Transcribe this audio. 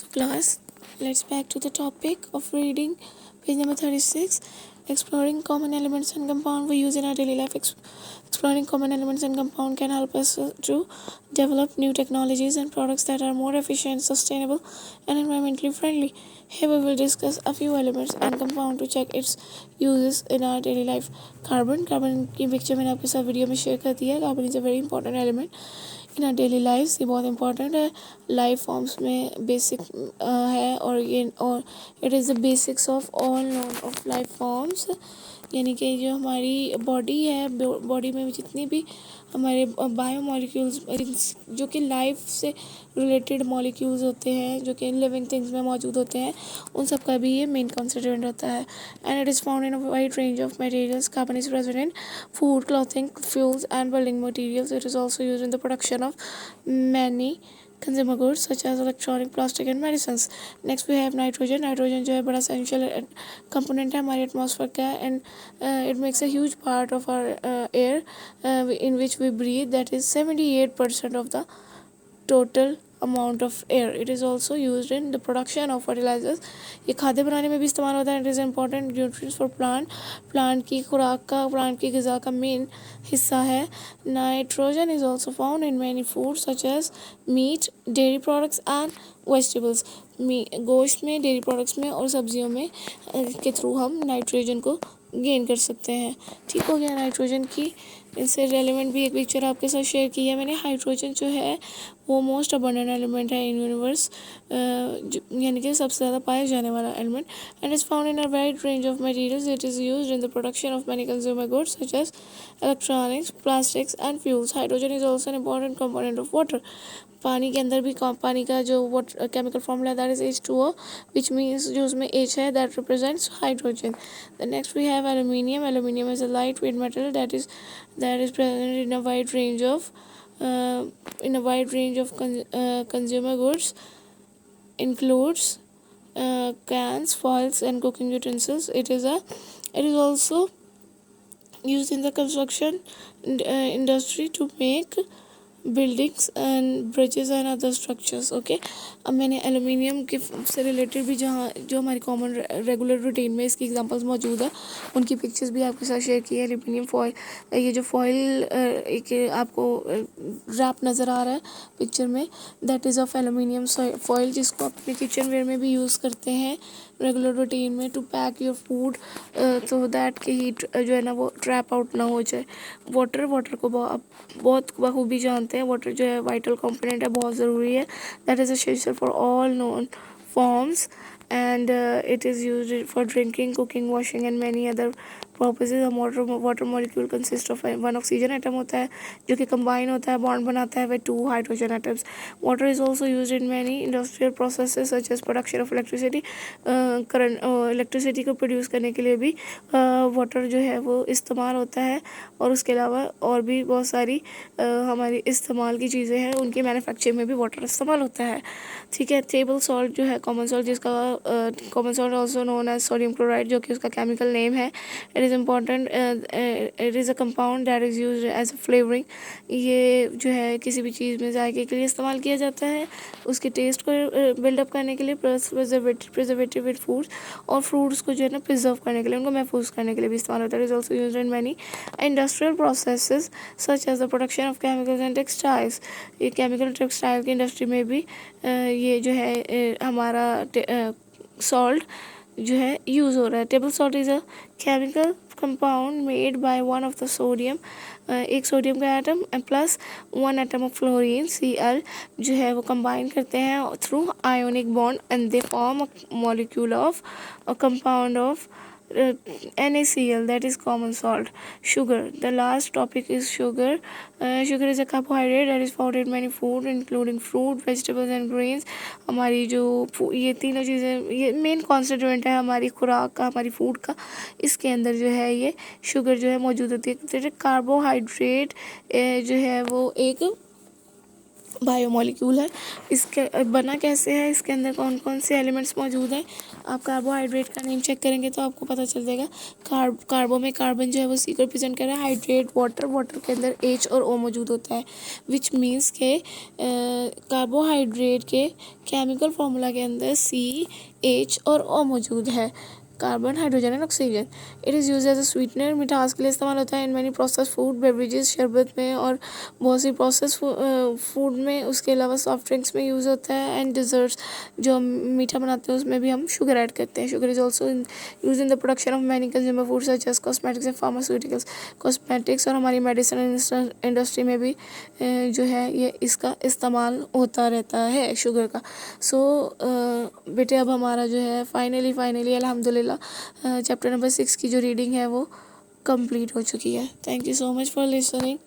Class, let's back to the topic of reading. Page number 36. Exploring common elements and compound we use in our daily life. Exploring common elements and compound can help us to develop new technologies and products that are more efficient, sustainable, and environmentally friendly. Here we will discuss a few elements and compound to check its uses in our daily life. Carbon की picture मैंने आपके साथ video में share कर दिया है. Carbon is a very important element in are daily life. ये बहुत इंपॉर्टेंट है लाइफ फॉर्म्स में. बेसिक है और it is the basics of all none of life forms. यानी कि जो हमारी बॉडी है, बॉडी में जितनी भी हमारे बायो मॉलिक्यूल्स जो कि लाइफ से रिलेटेड मॉलिक्यूल्स होते हैं, जो कि लिविंग थिंग्स में मौजूद होते हैं, उन सब का भी ये मेन कॉन्स्टिट्यूएंट होता है. And it is found in a wide range of materials. Carbon is present in food, clothing, fuels, and building materials. It is also used in the production of many consumer goods such as electronic, plastic, and medicines. Next we have nitrogen. Nitrogen जो है बड़ा essential component है हमारे atmosphere का, and it makes a huge part of our air in which we breathe. That is 78% of the total amount of air. It is also used in the production of fertilizers. ये खाद्य बनाने में भी इस्तेमाल होता है. It is important nutrients for plant की खुराक का, plant की ग़िज़ा का मेन हिस्सा है. Nitrogen is also found in many foods such as meat, dairy products and vegetables. गोश्त में, डेयरी प्रोडक्ट्स में और सब्जियों में के थ्रू हम नाइट्रोजन को गेन कर सकते हैं. ठीक हो गया. नाइट्रोजन की इससे रेलिवेंट भी एक पिक्चर आपके साथ शेयर की है मैंने. हाइड्रोजन जो है वो मोस्ट अबंडेंट एलिमेंट है इन यूनिवर्स, यानी कि सबसे ज़्यादा पाया जाने वाला element. And is found in a wide range of materials. It is used in the production of many consumer goods such as electronics, plastics and fuels. Hydrogen is also an important component of water. पानी के अंदर भी पानी का जो chemical formula that is H2O, which means जो उसमें H है that represents hydrogen. The next we have aluminium. Aluminium is a light weight metal that is present in a wide range of consumer goods includes cans, foils and cooking utensils. It is also used in the construction industry to make buildings and bridges and other structures. Okay. अब मैंने aluminium के से related भी जहाँ जो हमारी common regular routine में इसकी एग्जांपल्स मौजूद है उनकी पिक्चर्स भी आपके साथ शेयर की है. एल्यूमिनियम फॉयल, ये जो फॉयल एक आपको रैप नज़र आ रहा है पिक्चर में, that is of aluminium foil, जिसको आप अपने किचन वेयर में भी यूज़ करते हैं रेगुलर रूटीन में to pack your food so that कि हीट जो है ना वो ट्रैप आउट ना हो जाए. वाटर को बहुत बखूबी जानते हैं. वाटर जो है वाइटल कंपोनेंट है, बहुत ज़रूरी है. That is essential for all known forms and it is used for drinking, cooking, washing and many other purposes. A water molecule consists of one oxygen atom होता है जो कि combine होता है, bond बनाता है with two hydrogen atoms. Water is also used in many industrial processes such as production of electricity. Current electricity को produce करने के लिए भी वाटर जो है वो इस्तेमाल होता है. और उसके अलावा और भी बहुत सारी हमारी इस्तेमाल की चीज़ें हैं, उनकी मैन्युफैक्चरिंग में भी वाटर इस्तेमाल होता है. ठीक है. टेबल सॉल्ट जो है कॉमन सॉल्ट, जिसका common salt also known as sodium chloride, जो कि उसका केमिकल नेम है. It is important. It is a compound that is use as a flavouring. ये जो है किसी भी चीज़ में जायके के लिए इस्तेमाल किया जाता है, उसके टेस्ट को बिल्डअप करने के लिए, प्लस प्रिजर्वेटिव विद फूड्स, और फ्रूट्स को जो है ना प्रिजर्व करने के लिए, उनको महफूज करने के लिए भी इस्तेमाल होता है. It is also use in many industrial processes such as the production of chemicals and textiles. ये केमिकल टेक्सटाइल की इंडस्ट्री में भी ये जो है हमारा सॉल्ट जो है यूज़ हो रहा है. Table salt is a chemical compound made by one of the sodium, एक सोडियम का atom plus one atom of fluorine Cl जो है वो कंबाइन करते हैं through ionic bond and they form a molecule of a compound of NaCl, that is common salt. Sugar, the last topic is sugar. Sugar is a carbohydrate that is found in many food including fruit, vegetables and grains. हमारी जो ये तीनों चीज़ें ये main constituent है हमारी खुराक का, हमारी फूड का. इसके अंदर जो है ये शुगर जो है मौजूद होती है. कार्बोहाइड्रेट जो है वो एक बायोमोलिक्यूल है। इसके बना कैसे है, इसके अंदर कौन कौन से एलिमेंट्स मौजूद हैं। आप कार्बोहाइड्रेट का नेम चेक करेंगे तो आपको पता चल जाएगा। कार्बो में कार्बन जो है वो सी को रिप्रेजेंट कर रहा है। हाइड्रेट वाटर, वाटर के अंदर H और O मौजूद होता है, विच मीन्स के कार्बोहाइड्रेट के केमिकल फार्मूला के अंदर CH और O मौजूद है, carbon, hydrogen and oxygen. It is use as a sweetener, मिठास के लिए इस्तेमाल होता है in many process food beverages, शरबत में और बहुत सी प्रोसेस फूड में। उसके अलावा सॉफ्ट ड्रिंक्स में यूज़ होता है। एंड डिज़र्ट्स, जो हम मीठा बनाते हैं उसमें भी हम शुगर ऐड करते हैं। Sugar is also use in the production of many consumer food such as cosmetics and pharmaceuticals. Cosmetics और हमारी मेडिसिन इंडस्ट्री में भी जो है ये इसका इस्तेमाल होता रहता है शुगर का। सो बेटे अब हमारा जो है फाइनली अल्हम्दुलिल्लाह चैप्टर नंबर 6 की जो रीडिंग है वो कंप्लीट हो चुकी है। Thank you so much for listening.